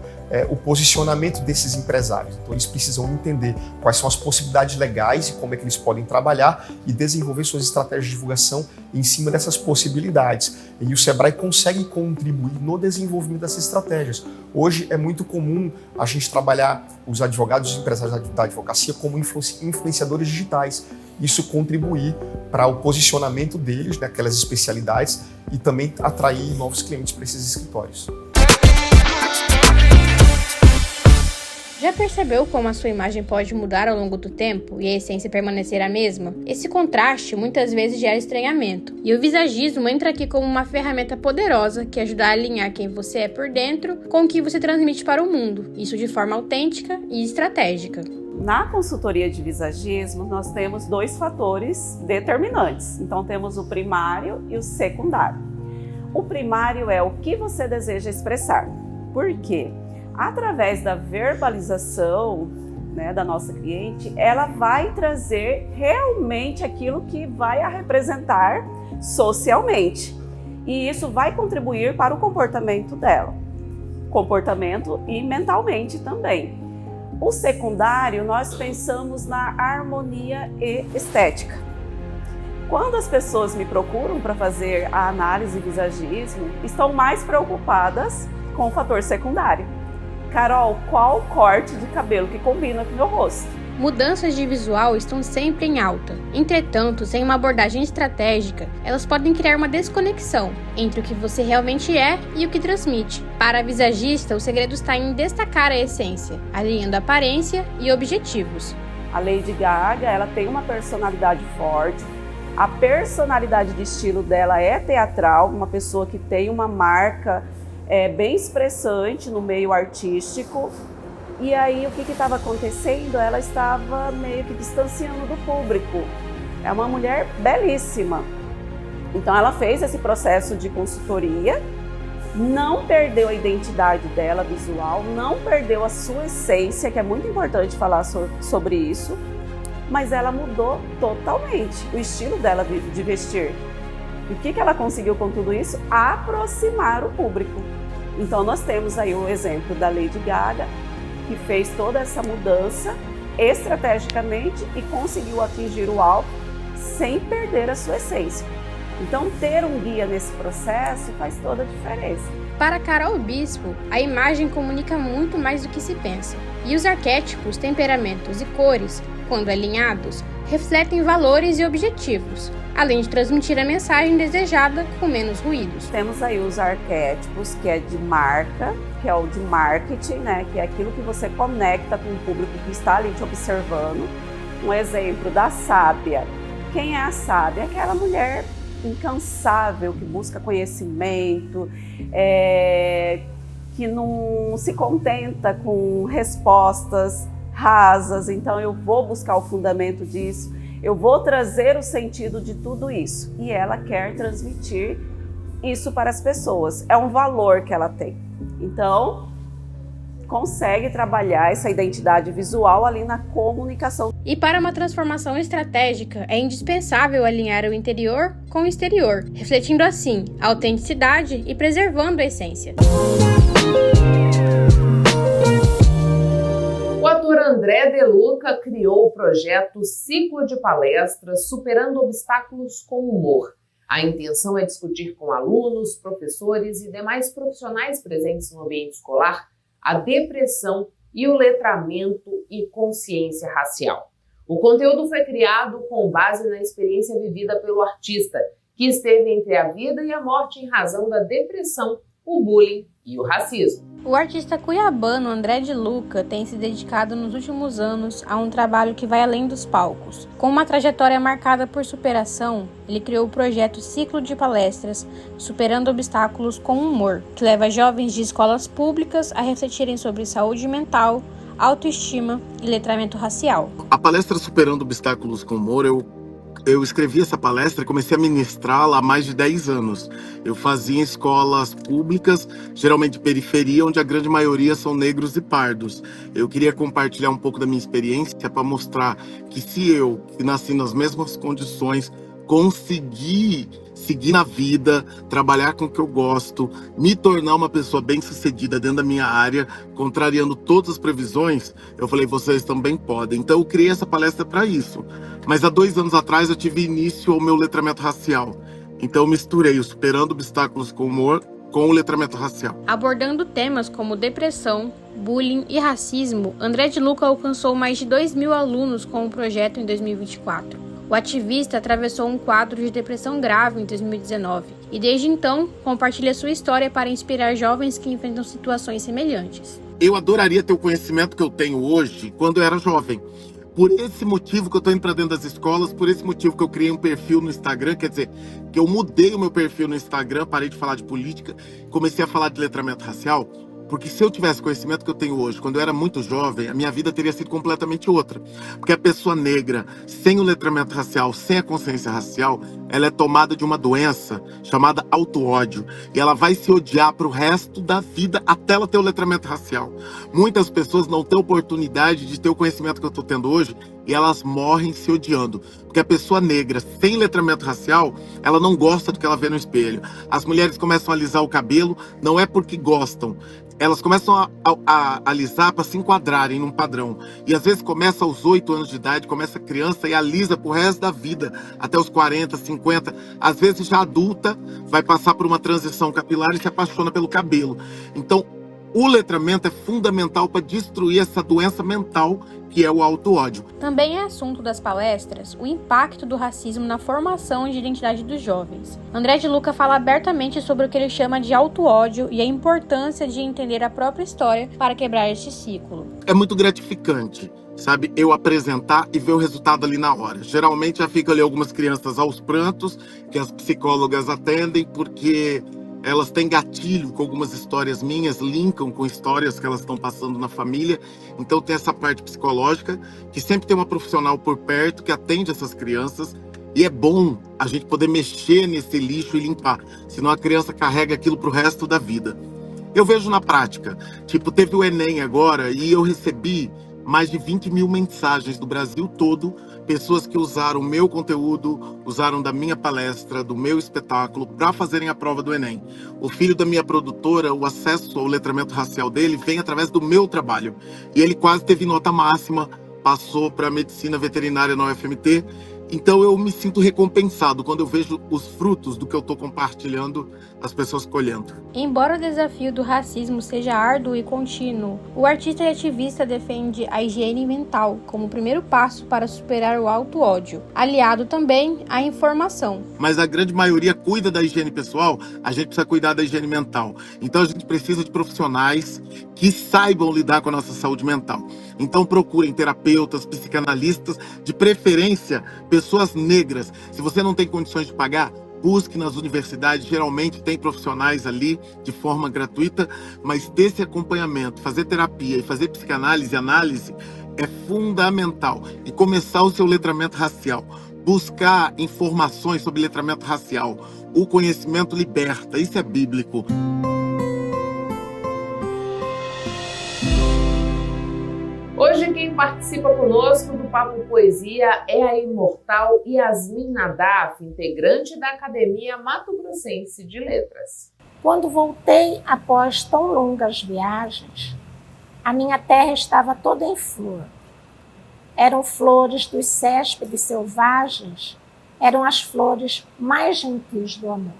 o posicionamento desses empresários. Então eles precisam entender quais são as possibilidades legais e como é que eles podem trabalhar e desenvolver suas estratégias de divulgação em cima dessas possibilidades. E o Sebrae consegue contribuir no desenvolvimento dessas estratégias. Hoje é muito comum a gente trabalhar os advogados e os empresários da advocacia como influenciadores digitais. Isso contribuir para o posicionamento deles naquelas especialidades e também atrair novos clientes para esses escritórios. Já percebeu como a sua imagem pode mudar ao longo do tempo e a essência permanecer a mesma? Esse contraste muitas vezes gera estranhamento, e o visagismo entra aqui como uma ferramenta poderosa que ajuda a alinhar quem você é por dentro com o que você transmite para o mundo, isso de forma autêntica e estratégica. Na consultoria de visagismo, nós temos 2 fatores determinantes. Então, temos o primário e o secundário. O primário é o que você deseja expressar. Por quê? Através da verbalização, né, da nossa cliente, ela vai trazer realmente aquilo que vai a representar socialmente. E isso vai contribuir para o comportamento dela. Comportamento e mentalmente também. O secundário, nós pensamos na harmonia e estética. Quando as pessoas me procuram para fazer a análise visagismo, estão mais preocupadas com o fator secundário. Carol, qual corte de cabelo que combina com o meu rosto? Mudanças de visual estão sempre em alta. Entretanto, sem uma abordagem estratégica, elas podem criar uma desconexão entre o que você realmente é e o que transmite. Para a visagista, o segredo está em destacar a essência, alinhando aparência e objetivos. A Lady Gaga, ela tem uma personalidade forte. A personalidade de estilo dela é teatral, uma pessoa que tem uma marca bem expressante no meio artístico. E aí, o que estava acontecendo? Ela estava meio que distanciando do público. É uma mulher belíssima. Então, ela fez esse processo de consultoria, não perdeu a identidade dela visual, não perdeu a sua essência, que é muito importante falar sobre isso, mas ela mudou totalmente o estilo dela de vestir. E o que ela conseguiu com tudo isso? Aproximar o público. Então, nós temos aí o exemplo da Lady Gaga, que fez toda essa mudança estrategicamente e conseguiu atingir o alvo sem perder a sua essência. Então, ter um guia nesse processo faz toda a diferença. Para Carol Bispo, a imagem comunica muito mais do que se pensa. E os arquétipos, temperamentos e cores, quando alinhados, refletem valores e objetivos, além de transmitir a mensagem desejada com menos ruídos. Temos aí os arquétipos, que é de marca, que é o de marketing, né? Que é aquilo que você conecta com o público que está ali te observando. Um exemplo da sábia. Quem é a sábia? É aquela mulher incansável, que busca conhecimento, que não se contenta com respostas rasas. Então eu vou buscar o fundamento disso, eu vou trazer o sentido de tudo isso. E ela quer transmitir isso para as pessoas. É um valor que ela tem. Então, consegue trabalhar essa identidade visual ali na comunicação. E para uma transformação estratégica, é indispensável alinhar o interior com o exterior, refletindo assim a autenticidade e preservando a essência. O ator André De Luca criou o projeto Ciclo de Palestras Superando Obstáculos com Humor. A intenção é discutir com alunos, professores e demais profissionais presentes no ambiente escolar a depressão e o letramento e consciência racial. O conteúdo foi criado com base na experiência vivida pelo artista, que esteve entre a vida e a morte em razão da depressão, o bullying e o racismo. O artista cuiabano André De Luca tem se dedicado nos últimos anos a um trabalho que vai além dos palcos. Com uma trajetória marcada por superação, ele criou o projeto Ciclo de Palestras Superando Obstáculos com Humor, que leva jovens de escolas públicas a refletirem sobre saúde mental, autoestima e letramento racial. A palestra Superando Obstáculos com Humor, eu escrevi essa palestra e comecei a ministrá-la há mais de 10 anos. Eu fazia em escolas públicas, geralmente de periferia, onde a grande maioria são negros e pardos. Eu queria compartilhar um pouco da minha experiência para mostrar que se eu, que nasci nas mesmas condições, consegui seguir na vida, trabalhar com o que eu gosto, me tornar uma pessoa bem-sucedida dentro da minha área, contrariando todas as previsões, eu falei, vocês também podem. Então eu criei essa palestra para isso. Mas há 2 anos atrás eu tive início ao meu letramento racial. Então eu misturei o Superando Obstáculos com Humor com o letramento racial. Abordando temas como depressão, bullying e racismo, André De Luca alcançou mais de 2.000 alunos com o projeto em 2024. O ativista atravessou um quadro de depressão grave em 2019 e desde então compartilha sua história para inspirar jovens que enfrentam situações semelhantes. eu adoraria ter o conhecimento que eu tenho hoje quando eu era jovem. Por esse motivo que eu estou indo para dentro das escolas, por esse motivo que eu criei um perfil no Instagram, quer dizer, que eu mudei o meu perfil no Instagram, parei de falar de política, comecei a falar de letramento racial, porque se eu tivesse o conhecimento que eu tenho hoje, quando eu era muito jovem, a minha vida teria sido completamente outra. Porque a pessoa negra, sem o letramento racial, sem a consciência racial, ela é tomada de uma doença chamada auto-ódio. E ela vai se odiar para o resto da vida até ela ter o letramento racial. Muitas pessoas não têm oportunidade de ter o conhecimento que eu estou tendo hoje e elas morrem se odiando. Porque a pessoa negra, sem letramento racial, ela não gosta do que ela vê no espelho. As mulheres começam a alisar o cabelo, não é porque gostam. Elas começam a alisar para se enquadrarem num padrão. E às vezes começa aos 8 anos de idade, começa criança e alisa pro resto da vida, até os 40, 50. Às vezes já adulta, vai passar por uma transição capilar e se apaixona pelo cabelo. Então, o letramento é fundamental para destruir essa doença mental que é o auto-ódio. Também é assunto das palestras o impacto do racismo na formação de identidade dos jovens. André de Luca fala abertamente sobre o que ele chama de auto-ódio e a importância de entender a própria história para quebrar este ciclo. É muito gratificante, sabe, eu apresentar e ver o resultado ali na hora. Geralmente já fica ali algumas crianças aos prantos, que as psicólogas atendem, porque elas têm gatilho com algumas histórias minhas, linkam com histórias que elas estão passando na família. Então tem essa parte psicológica, que sempre tem uma profissional por perto que atende essas crianças. E é bom a gente poder mexer nesse lixo e limpar, senão a criança carrega aquilo pro resto da vida. Eu vejo na prática, tipo, teve o Enem agora e eu recebi mais de 20 mil mensagens do Brasil todo, pessoas que usaram o meu conteúdo, usaram da minha palestra, do meu espetáculo, para fazerem a prova do Enem. O filho da minha produtora, o acesso ao letramento racial dele vem através do meu trabalho. E ele quase teve nota máxima, passou para medicina veterinária na UFMT. Então eu me sinto recompensado quando eu vejo os frutos do que eu estou compartilhando, as pessoas colhendo. Embora o desafio do racismo seja árduo e contínuo, o artista e ativista defende a higiene mental como o primeiro passo para superar o auto-ódio, aliado também à informação. Mas a grande maioria cuida da higiene pessoal, a gente precisa cuidar da higiene mental. Então a gente precisa de profissionais que saibam lidar com a nossa saúde mental. Então procurem terapeutas, psicanalistas, de preferência pessoas negras. Se você não tem condições de pagar, busque nas universidades, geralmente tem profissionais ali de forma gratuita, mas desse acompanhamento, fazer terapia e fazer psicanálise e análise é fundamental. E começar o seu letramento racial, buscar informações sobre letramento racial. O conhecimento liberta, isso é bíblico. Hoje quem participa conosco do Papo Poesia é a imortal Yasmin Nadaf, integrante da Academia Mato Grossense de Letras. Quando voltei após tão longas viagens, a minha terra estava toda em flor. Eram flores dos céspedes selvagens, eram as flores mais gentis do amor.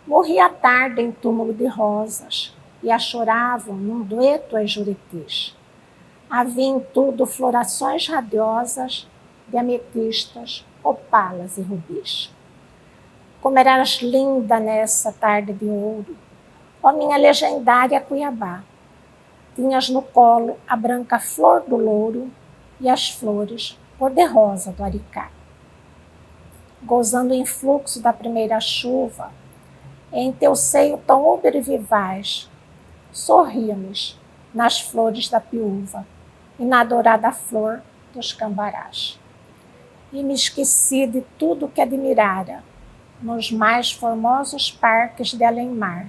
Morri à tarde em túmulo de rosas e a choravam num dueto as juretis. Havia em tudo florações radiosas de ametistas, opalas e rubis. Como eras linda nessa tarde de ouro, ó minha legendária Cuiabá. Tinhas no colo a branca flor do louro e as flores cor-de-rosa do aricá. Gozando o influxo da primeira chuva, em teu seio tão úbero e vivaz, sorríamos nas flores da piúva e na dourada flor dos cambarás. E me esqueci de tudo que admirara nos mais formosos parques de além-mar.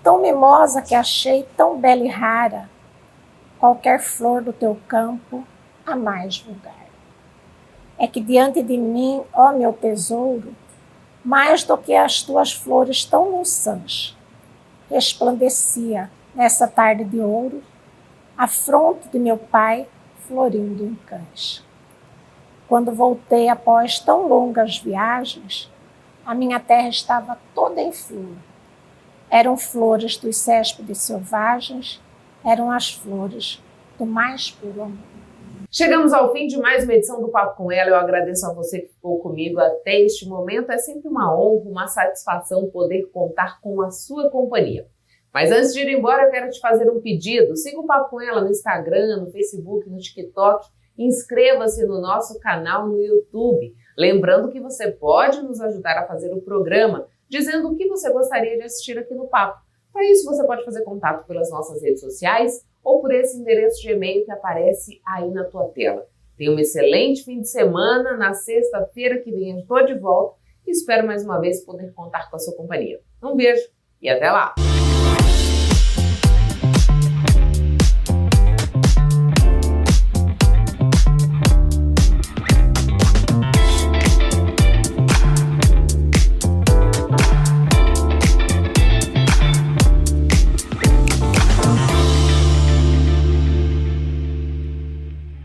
Tão mimosa que achei, tão bela e rara, qualquer flor do teu campo, a mais vulgar. É que diante de mim, ó meu tesouro, mais do que as tuas flores tão maçãs, resplandecia nessa tarde de ouro a fronte de meu pai florindo em cães. Quando voltei após tão longas viagens, a minha terra estava toda em flor. Eram flores dos céspedes selvagens, eram as flores do mais puro amor. Chegamos ao fim de mais uma edição do Papo com Ela. Eu agradeço a você que ficou comigo até este momento. É sempre uma honra, uma satisfação poder contar com a sua companhia. Mas antes de ir embora, eu quero te fazer um pedido. Siga o Papo com Ela no Instagram, no Facebook, no TikTok. Inscreva-se no nosso canal no YouTube. Lembrando que você pode nos ajudar a fazer o programa, dizendo o que você gostaria de assistir aqui no Papo. Para isso, você pode fazer contato pelas nossas redes sociais ou por esse endereço de e-mail que aparece aí na tua tela. Tenha um excelente fim de semana. Na sexta-feira que vem eu estou de volta e espero mais uma vez poder contar com a sua companhia. Um beijo e até lá!